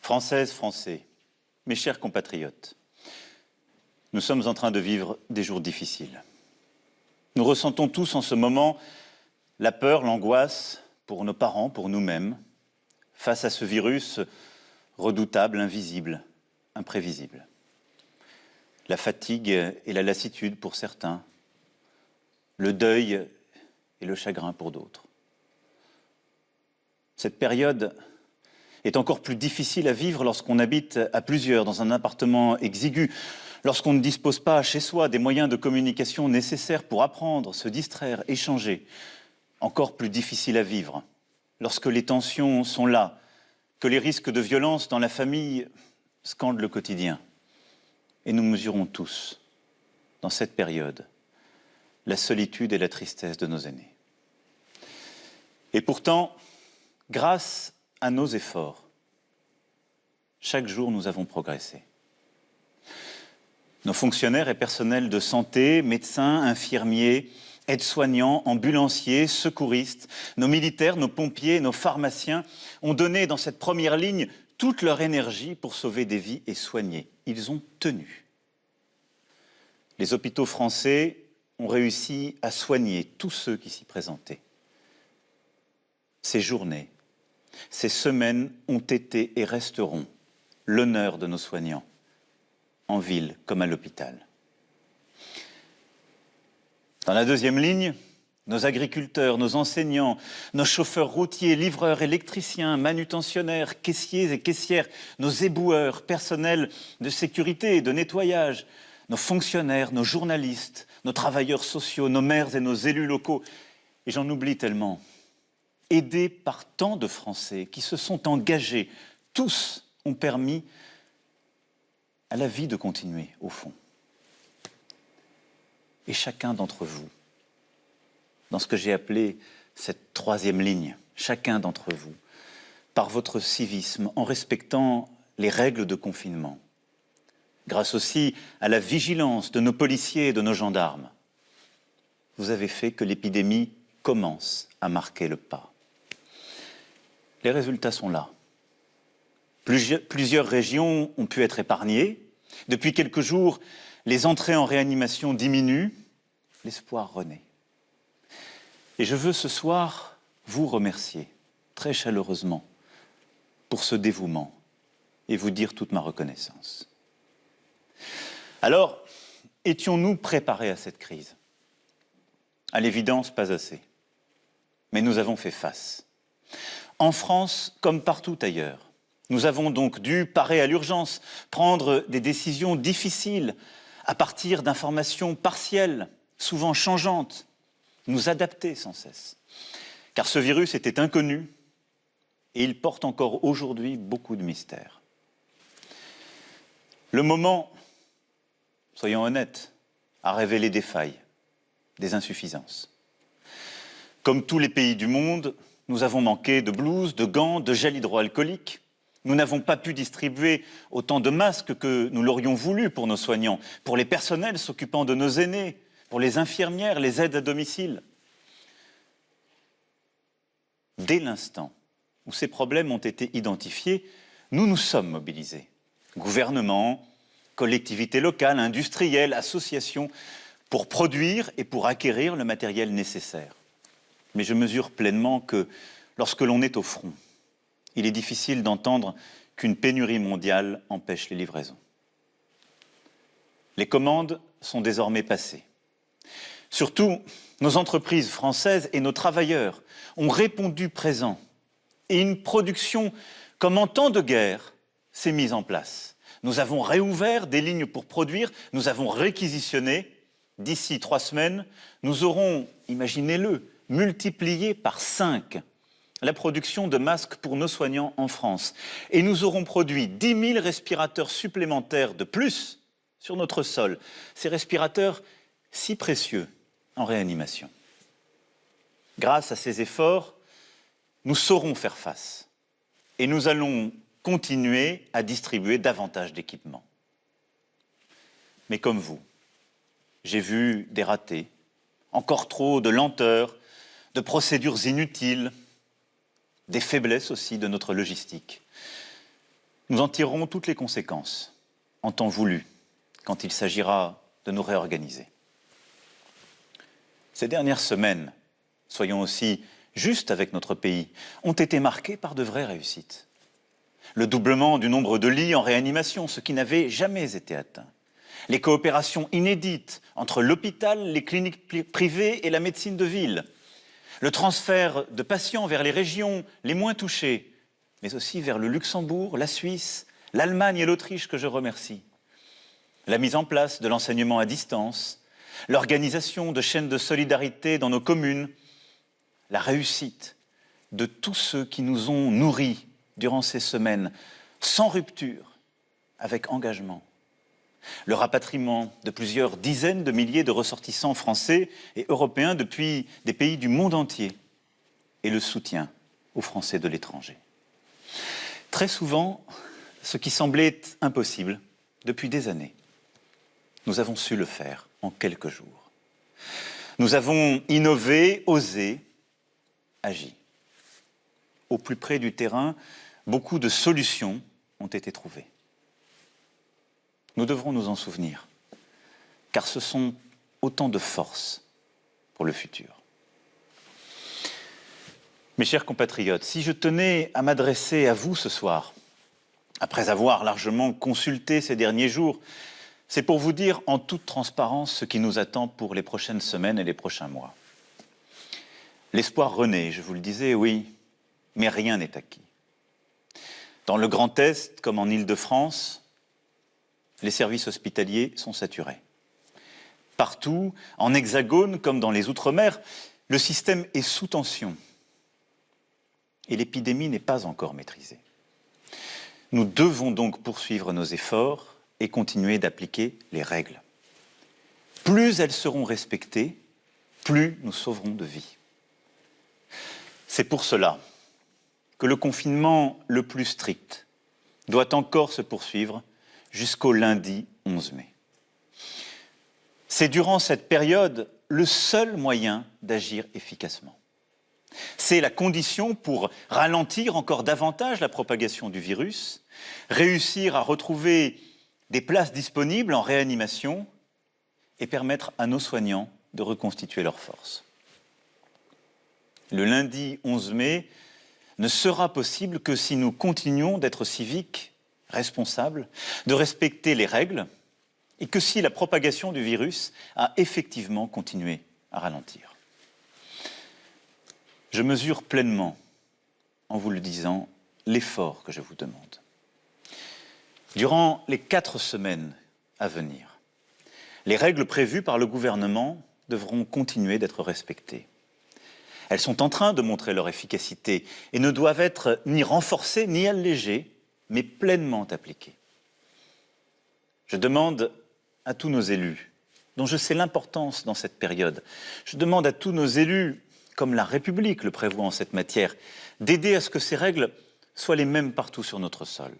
Françaises, Français, mes chers compatriotes, nous sommes en train de vivre des jours difficiles. Nous ressentons tous en ce moment la peur, l'angoisse pour nos parents, pour nous-mêmes, face à ce virus redoutable, invisible, imprévisible. La fatigue et la lassitude pour certains, le deuil et le chagrin pour d'autres. Cette période est encore plus difficile à vivre lorsqu'on habite à plusieurs dans un appartement exigu, lorsqu'on ne dispose pas chez soi des moyens de communication nécessaires pour apprendre, se distraire, échanger. Encore plus difficile à vivre lorsque les tensions sont là, que les risques de violence dans la famille scandent le quotidien. Et nous mesurons tous, dans cette période, la solitude et la tristesse de nos aînés. Et pourtant, grâce à nos efforts, chaque jour nous avons progressé. Nos fonctionnaires et personnels de santé, médecins, infirmiers, aides-soignants, ambulanciers, secouristes, nos militaires, nos pompiers, nos pharmaciens ont donné dans cette première ligne toute leur énergie pour sauver des vies et soigner. Ils ont tenu. Les hôpitaux français ont réussi à soigner tous ceux qui s'y présentaient. Ces journées, ces semaines ont été et resteront l'honneur de nos soignants, en ville comme à l'hôpital. Dans la deuxième ligne, nos agriculteurs, nos enseignants, nos chauffeurs routiers, livreurs, électriciens, manutentionnaires, caissiers et caissières, nos éboueurs, personnels de sécurité et de nettoyage, nos fonctionnaires, nos journalistes, nos travailleurs sociaux, nos maires et nos élus locaux, et j'en oublie tellement, aidés par tant de Français qui se sont engagés, tous ont permis à la vie de continuer, au fond. Et chacun d'entre vous, dans ce que j'ai appelé cette troisième ligne, chacun d'entre vous, par votre civisme, en respectant les règles de confinement, grâce aussi à la vigilance de nos policiers et de nos gendarmes, vous avez fait que l'épidémie commence à marquer le pas. Les résultats sont là. Plusieurs régions ont pu être épargnées. Depuis quelques jours, les entrées en réanimation diminuent. L'espoir renaît. Et je veux ce soir vous remercier très chaleureusement pour ce dévouement et vous dire toute ma reconnaissance. Alors, étions-nous préparés à cette crise? À l'évidence, pas assez. Mais nous avons fait face. En France, comme partout ailleurs, nous avons donc dû parer à l'urgence, prendre des décisions difficiles à partir d'informations partielles, souvent changeantes, nous adapter sans cesse. Car ce virus était inconnu et il porte encore aujourd'hui beaucoup de mystères. Le moment, soyons honnêtes, a révélé des failles, des insuffisances. Comme tous les pays du monde, nous avons manqué de blouses, de gants, de gel hydroalcoolique. Nous n'avons pas pu distribuer autant de masques que nous l'aurions voulu pour nos soignants, pour les personnels s'occupant de nos aînés, pour les infirmières, les aides à domicile. Dès l'instant où ces problèmes ont été identifiés, nous nous sommes mobilisés. Gouvernement, collectivités locales, industriels, associations, pour produire et pour acquérir le matériel nécessaire. Mais je mesure pleinement que lorsque l'on est au front, il est difficile d'entendre qu'une pénurie mondiale empêche les livraisons. Les commandes sont désormais passées. Surtout, nos entreprises françaises et nos travailleurs ont répondu présents et une production comme en temps de guerre s'est mise en place. Nous avons réouvert des lignes pour produire, nous avons réquisitionné. D'ici 3 semaines, nous aurons, imaginez-le, multiplié par 5 la production de masques pour nos soignants en France. Et nous aurons produit 10 000 respirateurs supplémentaires de plus sur notre sol. Ces respirateurs si précieux en réanimation. Grâce à ces efforts, nous saurons faire face. Et nous allons continuer à distribuer davantage d'équipements. Mais comme vous, j'ai vu des ratés, encore trop de lenteur, de procédures inutiles, des faiblesses aussi de notre logistique. Nous en tirerons toutes les conséquences, en temps voulu, quand il s'agira de nous réorganiser. Ces dernières semaines, soyons aussi justes avec notre pays, ont été marquées par de vraies réussites. Le doublement du nombre de lits en réanimation, ce qui n'avait jamais été atteint. Les coopérations inédites entre l'hôpital, les cliniques privées et la médecine de ville. Le transfert de patients vers les régions les moins touchées, mais aussi vers le Luxembourg, la Suisse, l'Allemagne et l'Autriche que je remercie. La mise en place de l'enseignement à distance, l'organisation de chaînes de solidarité dans nos communes, la réussite de tous ceux qui nous ont nourris durant ces semaines, sans rupture, avec engagement. Le rapatriement de plusieurs dizaines de milliers de ressortissants français et européens depuis des pays du monde entier et le soutien aux Français de l'étranger. Très souvent, ce qui semblait impossible depuis des années, nous avons su le faire en quelques jours. Nous avons innové, osé, agi. Au plus près du terrain, beaucoup de solutions ont été trouvées. Nous devrons nous en souvenir, car ce sont autant de forces pour le futur. Mes chers compatriotes, si je tenais à m'adresser à vous ce soir, après avoir largement consulté ces derniers jours, c'est pour vous dire en toute transparence ce qui nous attend pour les prochaines semaines et les prochains mois. L'espoir renaît, je vous le disais, oui, mais rien n'est acquis. Dans le Grand Est, comme en Île-de-France, les services hospitaliers sont saturés. Partout, en Hexagone comme dans les Outre-mer, le système est sous tension et l'épidémie n'est pas encore maîtrisée. Nous devons donc poursuivre nos efforts et continuer d'appliquer les règles. Plus elles seront respectées, plus nous sauverons de vies. C'est pour cela que le confinement le plus strict doit encore se poursuivre jusqu'au lundi 11 mai. C'est durant cette période le seul moyen d'agir efficacement. C'est la condition pour ralentir encore davantage la propagation du virus, réussir à retrouver des places disponibles en réanimation et permettre à nos soignants de reconstituer leurs forces. Le lundi 11 mai ne sera possible que si nous continuons d'être civiques, responsables, de respecter les règles et que si la propagation du virus a effectivement continué à ralentir. Je mesure pleinement, en vous le disant, l'effort que je vous demande. Durant les 4 semaines à venir, les règles prévues par le gouvernement devront continuer d'être respectées. Elles sont en train de montrer leur efficacité et ne doivent être ni renforcées ni allégées, mais pleinement appliquées. Je demande à tous nos élus, dont je sais l'importance dans cette période, je demande à tous nos élus, comme la République le prévoit en cette matière, d'aider à ce que ces règles soient les mêmes partout sur notre sol.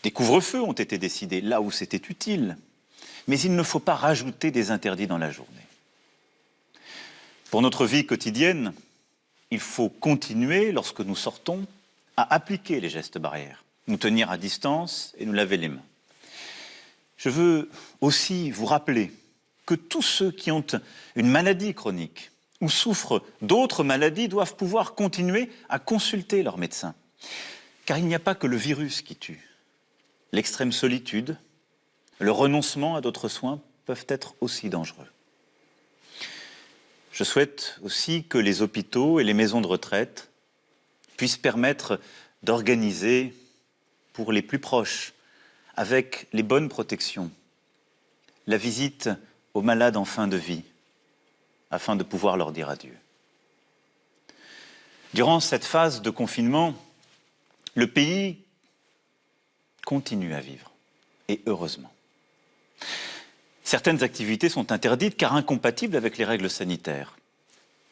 Des couvre-feux ont été décidés là où c'était utile, mais il ne faut pas rajouter des interdits dans la journée. Pour notre vie quotidienne, il faut continuer, lorsque nous sortons, à appliquer les gestes barrières, nous tenir à distance et nous laver les mains. Je veux aussi vous rappeler que tous ceux qui ont une maladie chronique ou souffrent d'autres maladies doivent pouvoir continuer à consulter leur médecin. Car il n'y a pas que le virus qui tue. L'extrême solitude, le renoncement à d'autres soins peuvent être aussi dangereux. Je souhaite aussi que les hôpitaux et les maisons de retraite puissent permettre d'organiser pour les plus proches, avec les bonnes protections, la visite aux malades en fin de vie, afin de pouvoir leur dire adieu. Durant cette phase de confinement, le pays continue à vivre, et heureusement. Certaines activités sont interdites car incompatibles avec les règles sanitaires.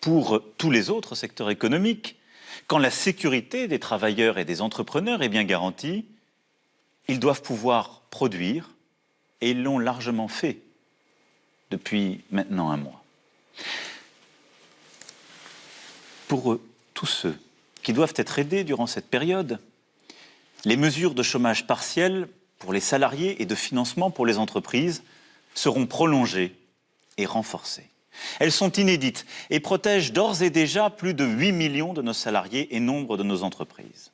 Pour tous les autres secteurs économiques, quand la sécurité des travailleurs et des entrepreneurs est bien garantie, ils doivent pouvoir produire, et ils l'ont largement fait depuis maintenant un mois. Pour tous ceux qui doivent être aidés durant cette période, Les mesures de chômage partiel pour les salariés et de financement pour les entreprises seront prolongées et renforcées. Elles sont inédites et protègent d'ores et déjà plus de 8 millions de nos salariés et nombre de nos entreprises.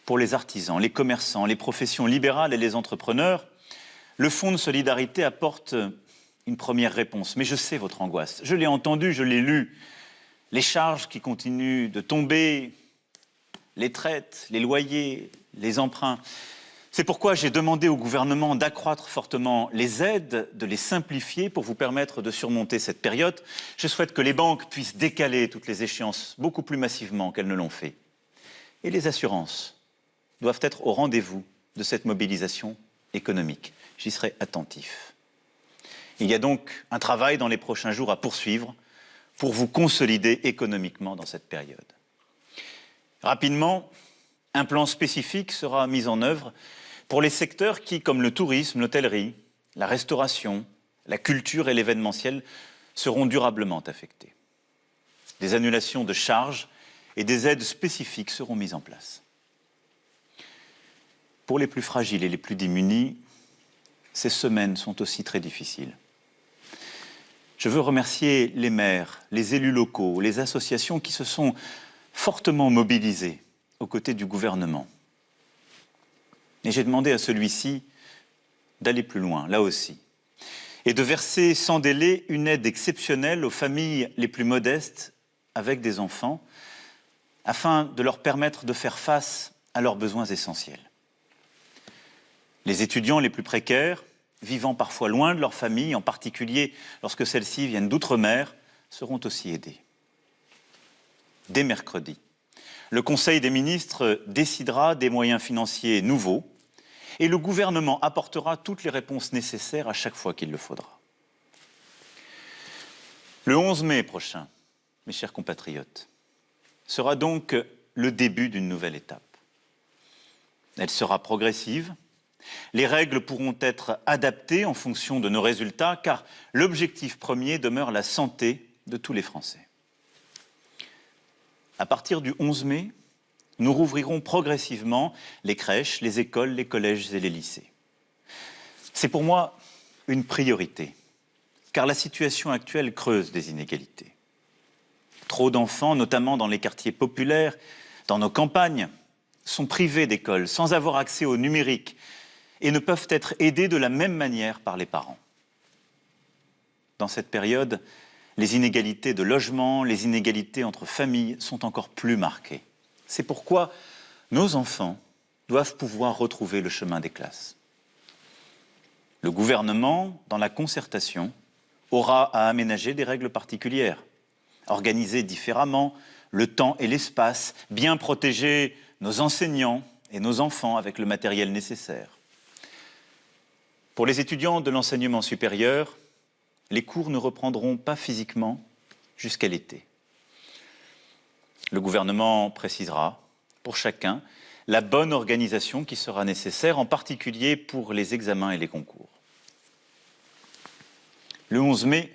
Pour les artisans, les commerçants, les professions libérales et les entrepreneurs, le Fonds de solidarité apporte une première réponse. Mais je sais votre angoisse. Je l'ai entendu, je l'ai lu. Les charges qui continuent de tomber, les traites, les loyers, les emprunts. C'est pourquoi j'ai demandé au gouvernement d'accroître fortement les aides, de les simplifier pour vous permettre de surmonter cette période. Je souhaite que les banques puissent décaler toutes les échéances beaucoup plus massivement qu'elles ne l'ont fait. Et les assurances doivent être au rendez-vous de cette mobilisation économique. J'y serai attentif. Il y a donc un travail dans les prochains jours à poursuivre pour vous consolider économiquement dans cette période. Rapidement, un plan spécifique sera mis en œuvre pour les secteurs qui, comme le tourisme, l'hôtellerie, la restauration, la culture et l'événementiel, seront durablement affectés. Des annulations de charges et des aides spécifiques seront mises en place. Pour les plus fragiles et les plus démunis, ces semaines sont aussi très difficiles. Je veux remercier les maires, les élus locaux, les associations qui se sont fortement mobilisés aux côtés du gouvernement. Et j'ai demandé à celui-ci d'aller plus loin, là aussi, et de verser sans délai une aide exceptionnelle aux familles les plus modestes avec des enfants, afin de leur permettre de faire face à leurs besoins essentiels. Les étudiants les plus précaires, vivant parfois loin de leur famille, en particulier lorsque celles-ci viennent d'outre-mer, seront aussi aidés. Dès mercredi, le Conseil des ministres décidera des moyens financiers nouveaux et le gouvernement apportera toutes les réponses nécessaires à chaque fois qu'il le faudra. Le 11 mai prochain, mes chers compatriotes, sera donc le début d'une nouvelle étape. Elle sera progressive. Les règles pourront être adaptées en fonction de nos résultats, car l'objectif premier demeure la santé de tous les Français. À partir du 11 mai, nous rouvrirons progressivement les crèches, les écoles, les collèges et les lycées. C'est pour moi une priorité, car la situation actuelle creuse des inégalités. Trop d'enfants, notamment dans les quartiers populaires, dans nos campagnes, sont privés d'école, sans avoir accès au numérique, et ne peuvent être aidés de la même manière par les parents. Dans cette période, les inégalités de logement, les inégalités entre familles sont encore plus marquées. C'est pourquoi nos enfants doivent pouvoir retrouver le chemin des classes. Le gouvernement, dans la concertation, aura à aménager des règles particulières, organiser différemment le temps et l'espace, bien protéger nos enseignants et nos enfants avec le matériel nécessaire. Pour les étudiants de l'enseignement supérieur, les cours ne reprendront pas physiquement jusqu'à l'été. Le gouvernement précisera, pour chacun, la bonne organisation qui sera nécessaire, en particulier pour les examens et les concours. Le 11 mai,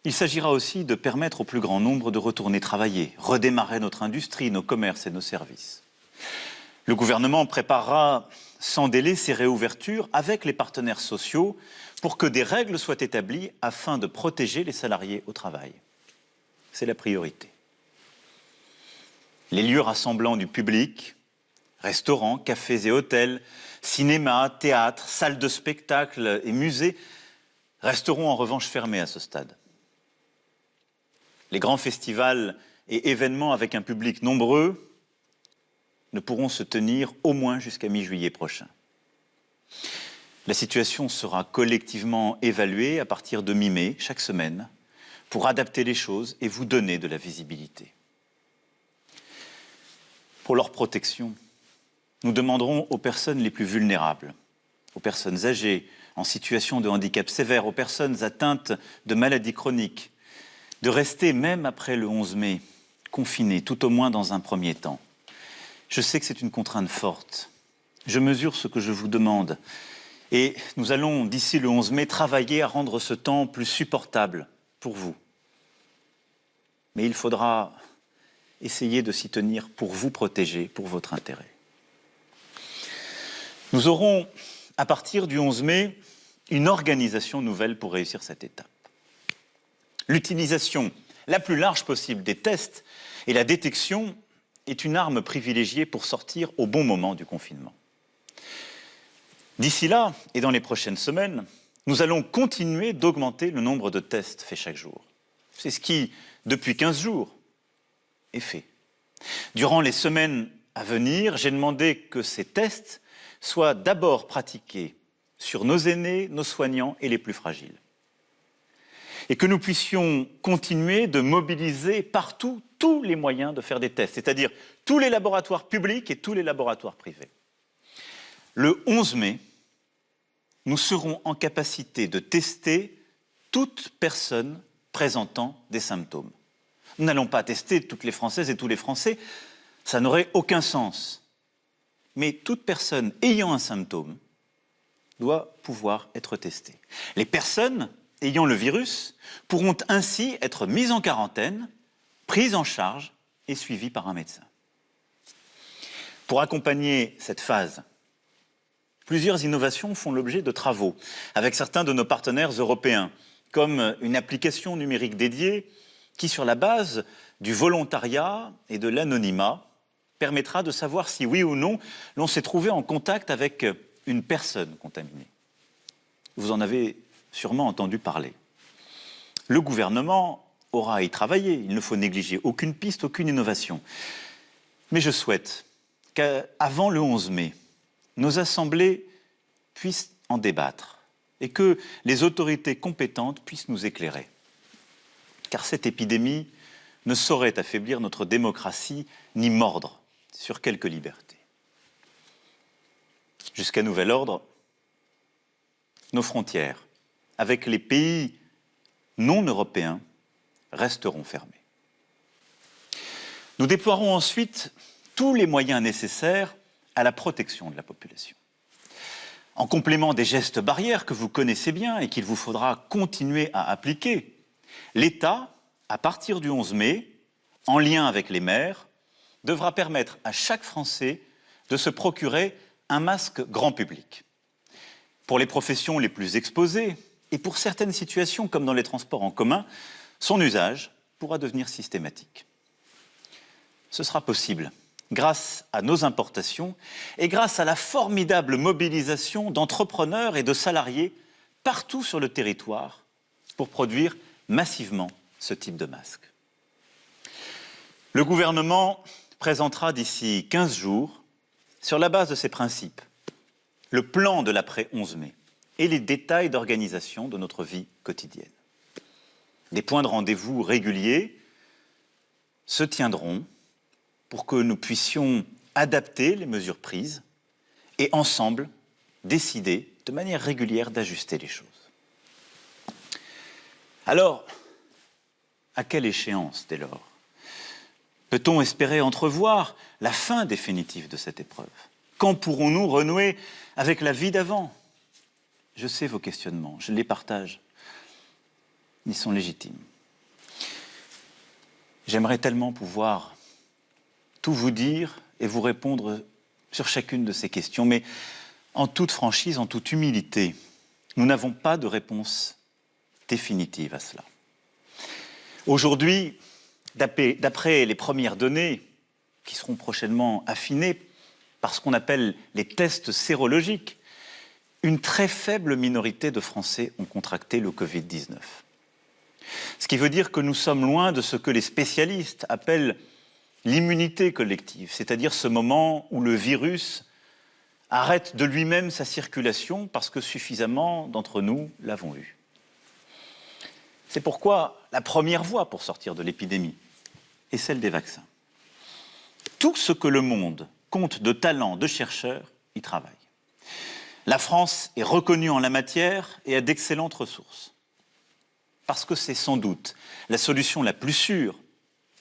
il s'agira aussi de permettre au plus grand nombre de retourner travailler, redémarrer notre industrie, nos commerces et nos services. Le gouvernement préparera sans délai ces réouvertures avec les partenaires sociaux pour que des règles soient établies afin de protéger les salariés au travail. C'est la priorité. Les lieux rassemblant du public, restaurants, cafés et hôtels, cinémas, théâtres, salles de spectacle et musées resteront en revanche fermés à ce stade. Les grands festivals et événements avec un public nombreux ne pourront se tenir au moins jusqu'à mi-juillet prochain. La situation sera collectivement évaluée à partir de mi-mai, chaque semaine, pour adapter les choses et vous donner de la visibilité. Pour leur protection, nous demanderons aux personnes les plus vulnérables, aux personnes âgées, en situation de handicap sévère, aux personnes atteintes de maladies chroniques, de rester, même après le 11 mai, confinées, tout au moins dans un premier temps. Je sais que c'est une contrainte forte. Je mesure ce que je vous demande. Et nous allons, d'ici le 11 mai, travailler à rendre ce temps plus supportable pour vous. Mais il faudra essayer de s'y tenir pour vous protéger, pour votre intérêt. Nous aurons, à partir du 11 mai, une organisation nouvelle pour réussir cette étape. L'utilisation la plus large possible des tests et la détection est une arme privilégiée pour sortir au bon moment du confinement. D'ici là, et dans les prochaines semaines, nous allons continuer d'augmenter le nombre de tests faits chaque jour. C'est ce qui, depuis 15 jours, est fait. Durant les semaines à venir, j'ai demandé que ces tests soient d'abord pratiqués sur nos aînés, nos soignants et les plus fragiles. Et que nous puissions continuer de mobiliser partout tous les moyens de faire des tests, c'est-à-dire tous les laboratoires publics et tous les laboratoires privés. Le 11 mai, nous serons en capacité de tester toute personne présentant des symptômes. Nous n'allons pas tester toutes les Françaises et tous les Français, ça n'aurait aucun sens. Mais toute personne ayant un symptôme doit pouvoir être testée. Les personnes ayant le virus pourront ainsi être mises en quarantaine, prises en charge et suivies par un médecin. Pour accompagner cette phase, plusieurs innovations font l'objet de travaux avec certains de nos partenaires européens, comme une application numérique dédiée qui, sur la base du volontariat et de l'anonymat, permettra de savoir si oui ou non l'on s'est trouvé en contact avec une personne contaminée. Vous en avez sûrement entendu parler. Le gouvernement aura à y travailler, il ne faut négliger aucune piste, aucune innovation. Mais je souhaite qu'avant le 11 mai, nos assemblées puissent en débattre et que les autorités compétentes puissent nous éclairer. Car cette épidémie ne saurait affaiblir notre démocratie ni mordre sur quelques libertés. Jusqu'à nouvel ordre, nos frontières avec les pays non européens resteront fermées. Nous déploierons ensuite tous les moyens nécessaires à la protection de la population. En complément des gestes barrières que vous connaissez bien et qu'il vous faudra continuer à appliquer, l'État, à partir du 11 mai, en lien avec les maires, devra permettre à chaque Français de se procurer un masque grand public. Pour les professions les plus exposées et pour certaines situations comme dans les transports en commun, son usage pourra devenir systématique. Ce sera possible grâce à nos importations et grâce à la formidable mobilisation d'entrepreneurs et de salariés partout sur le territoire pour produire massivement ce type de masque. Le gouvernement présentera d'ici 15 jours, sur la base de ces principes, le plan de l'après-11 mai et les détails d'organisation de notre vie quotidienne. Des points de rendez-vous réguliers se tiendront pour que nous puissions adapter les mesures prises et ensemble décider de manière régulière d'ajuster les choses. Alors, à quelle échéance dès lors? Peut-on espérer entrevoir la fin définitive de cette épreuve? Quand pourrons-nous renouer avec la vie d'avant? Je sais vos questionnements, je les partage. Ils sont légitimes. J'aimerais tellement pouvoir tout vous dire et vous répondre sur chacune de ces questions, mais en toute franchise, en toute humilité, nous n'avons pas de réponse définitive à cela. Aujourd'hui, d'après les premières données qui seront prochainement affinées par ce qu'on appelle les tests sérologiques, une très faible minorité de Français ont contracté le Covid-19. Ce qui veut dire que nous sommes loin de ce que les spécialistes appellent l'immunité collective, c'est-à-dire ce moment où le virus arrête de lui-même sa circulation parce que suffisamment d'entre nous l'avons eu. C'est pourquoi la première voie pour sortir de l'épidémie est celle des vaccins. Tout ce que le monde compte de talents, de chercheurs, y travaille. La France est reconnue en la matière et a d'excellentes ressources. Parce que c'est sans doute la solution la plus sûre,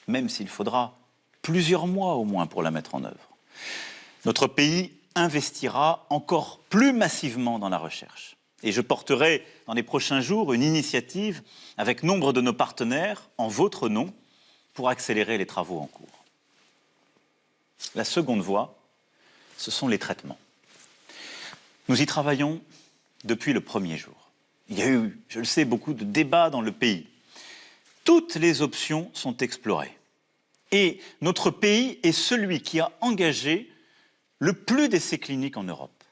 même s'il faudra plusieurs mois au moins pour la mettre en œuvre. Notre pays investira encore plus massivement dans la recherche. Et je porterai dans les prochains jours une initiative avec nombre de nos partenaires en votre nom pour accélérer les travaux en cours. La seconde voie, ce sont les traitements. Nous y travaillons depuis le premier jour. Il y a eu, je le sais, beaucoup de débats dans le pays. Toutes les options sont explorées. Et notre pays est celui qui a engagé le plus d'essais cliniques en Europe.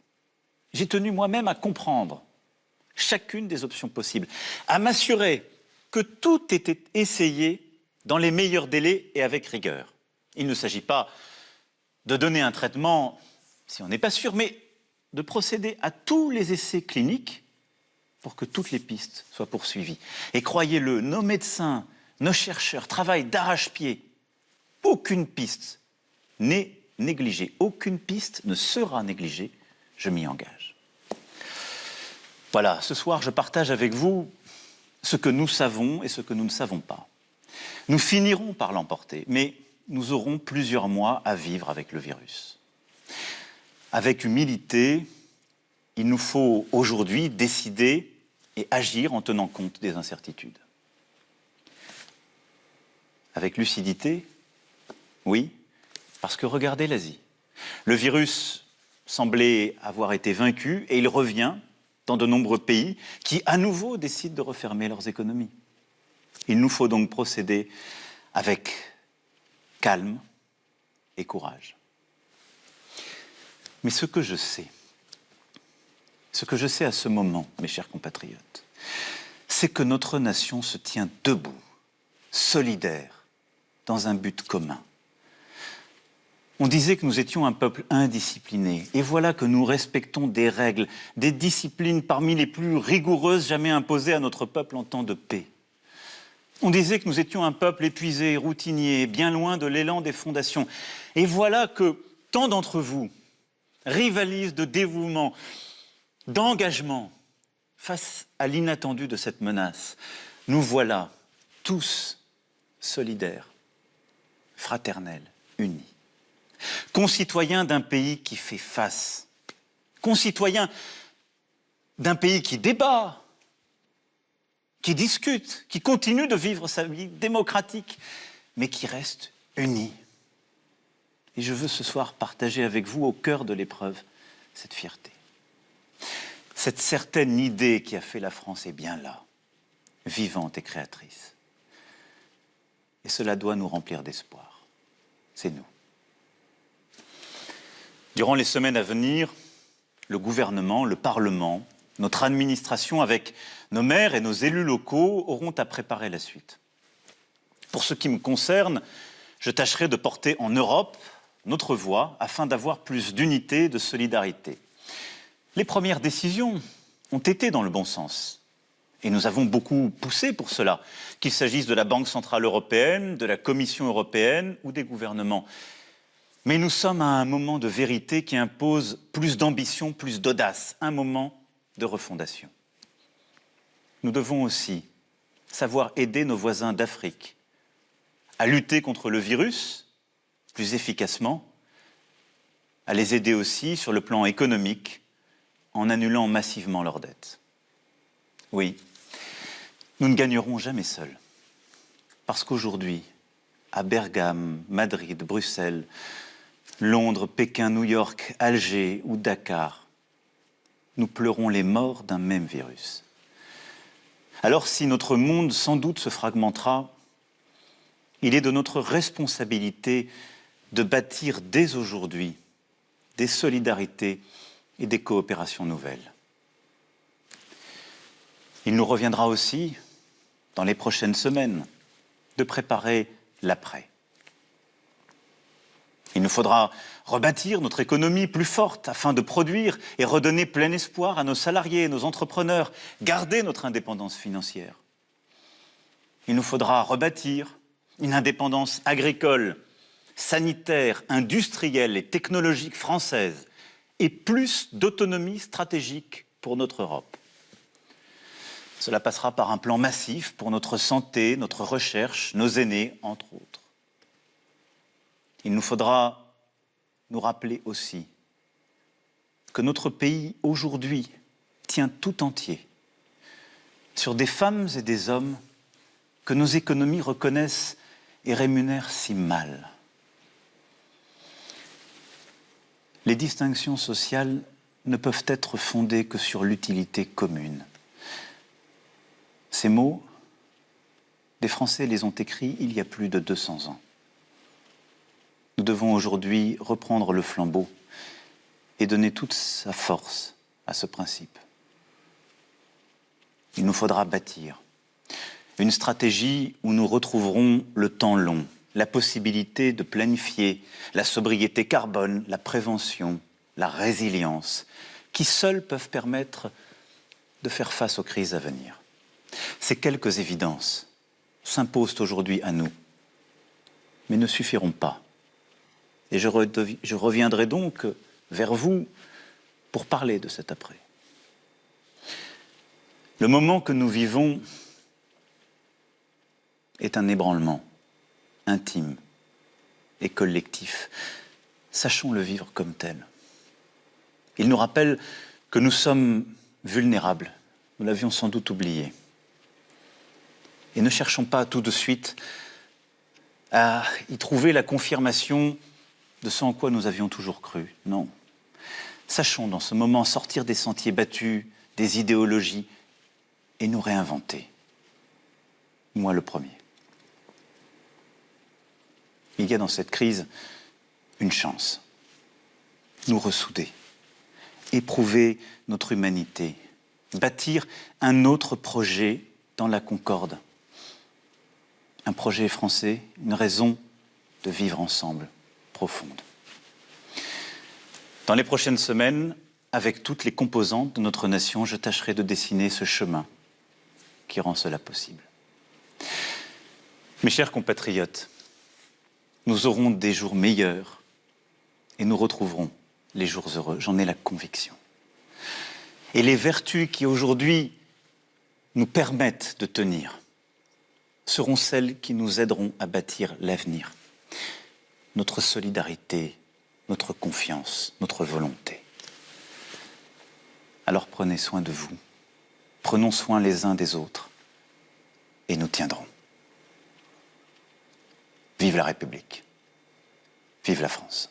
J'ai tenu moi-même à comprendre chacune des options possibles, à m'assurer que tout était essayé dans les meilleurs délais et avec rigueur. Il ne s'agit pas de donner un traitement si on n'est pas sûr, mais de procéder à tous les essais cliniques pour que toutes les pistes soient poursuivies. Et croyez-le, nos médecins, nos chercheurs travaillent d'arrache-pied. Aucune piste n'est négligée, aucune piste ne sera négligée, je m'y engage. Voilà, ce soir, je partage avec vous ce que nous savons et ce que nous ne savons pas. Nous finirons par l'emporter, mais nous aurons plusieurs mois à vivre avec le virus. Avec humilité, il nous faut aujourd'hui décider et agir en tenant compte des incertitudes. Avec lucidité, oui, parce que regardez l'Asie. Le virus semblait avoir été vaincu et il revient dans de nombreux pays qui, à nouveau, décident de refermer leurs économies. Il nous faut donc procéder avec calme et courage. Mais ce que je sais à ce moment, mes chers compatriotes, c'est que notre nation se tient debout, solidaire, dans un but commun. On disait que nous étions un peuple indiscipliné, et voilà que nous respectons des règles, des disciplines parmi les plus rigoureuses jamais imposées à notre peuple en temps de paix. On disait que nous étions un peuple épuisé, routinier, bien loin de l'élan des fondations. Et voilà que tant d'entre vous rivalisent de dévouement, d'engagement face à l'inattendu de cette menace. Nous voilà tous solidaires, fraternels, unis. Concitoyens d'un pays qui fait face, concitoyens d'un pays qui débat, qui discute, qui continue de vivre sa vie démocratique, mais qui reste unis. Et je veux ce soir partager avec vous, au cœur de l'épreuve, cette fierté. Cette certaine idée qui a fait la France est bien là, vivante et créatrice. Et cela doit nous remplir d'espoir. C'est nous. Durant les semaines à venir, le gouvernement, le Parlement, notre administration, avec nos maires et nos élus locaux, auront à préparer la suite. Pour ce qui me concerne, je tâcherai de porter en Europe notre voix afin d'avoir plus d'unité, de solidarité. Les premières décisions ont été dans le bon sens. Et nous avons beaucoup poussé pour cela, qu'il s'agisse de la Banque centrale européenne, de la Commission européenne ou des gouvernements. Mais nous sommes à un moment de vérité qui impose plus d'ambition, plus d'audace, un moment de refondation. Nous devons aussi savoir aider nos voisins d'Afrique à lutter contre le virus plus efficacement, à les aider aussi sur le plan économique en annulant massivement leurs dettes. Oui, nous ne gagnerons jamais seuls, parce qu'aujourd'hui, à Bergame, Madrid, Bruxelles, Londres, Pékin, New York, Alger ou Dakar, nous pleurons les morts d'un même virus. Alors si notre monde sans doute se fragmentera, il est de notre responsabilité de bâtir dès aujourd'hui des solidarités et des coopérations nouvelles. Il nous reviendra aussi, dans les prochaines semaines, de préparer l'après. Il nous faudra rebâtir notre économie plus forte afin de produire et redonner plein espoir à nos salariés et nos entrepreneurs, garder notre indépendance financière. Il nous faudra rebâtir une indépendance agricole, sanitaire, industrielle et technologique française et plus d'autonomie stratégique pour notre Europe. Cela passera par un plan massif pour notre santé, notre recherche, nos aînés, entre autres. Il nous faudra nous rappeler aussi que notre pays, aujourd'hui, tient tout entier sur des femmes et des hommes que nos économies reconnaissent et rémunèrent si mal. Les distinctions sociales ne peuvent être fondés que sur l'utilité commune. Ces mots, des Français les ont écrits il y a plus de 200 ans. Nous devons aujourd'hui reprendre le flambeau et donner toute sa force à ce principe. Il nous faudra bâtir une stratégie où nous retrouverons le temps long, la possibilité de planifier la sobriété carbone, la prévention, la résilience, qui seuls peuvent permettre de faire face aux crises à venir. Ces quelques évidences s'imposent aujourd'hui à nous, mais ne suffiront pas. Et je reviendrai donc vers vous pour parler de cet après. Le moment que nous vivons est un ébranlement intime et collectif. Sachons le vivre comme tel. Il nous rappelle que nous sommes vulnérables. Nous l'avions sans doute oublié. Et ne cherchons pas tout de suite à y trouver la confirmation de ce en quoi nous avions toujours cru. Non. Sachons dans ce moment sortir des sentiers battus, des idéologies, et nous réinventer. Moi le premier. Il y a dans cette crise une chance. Nous ressouder, éprouver notre humanité, bâtir un autre projet dans la concorde. Un projet français, une raison de vivre ensemble, profonde. Dans les prochaines semaines, avec toutes les composantes de notre nation, je tâcherai de dessiner ce chemin qui rend cela possible. Mes chers compatriotes, nous aurons des jours meilleurs et nous retrouverons les jours heureux, j'en ai la conviction. Et les vertus qui aujourd'hui nous permettent de tenir seront celles qui nous aideront à bâtir l'avenir. Notre solidarité, notre confiance, notre volonté. Alors prenez soin de vous, prenons soin les uns des autres et nous tiendrons. Vive la République, vive la France.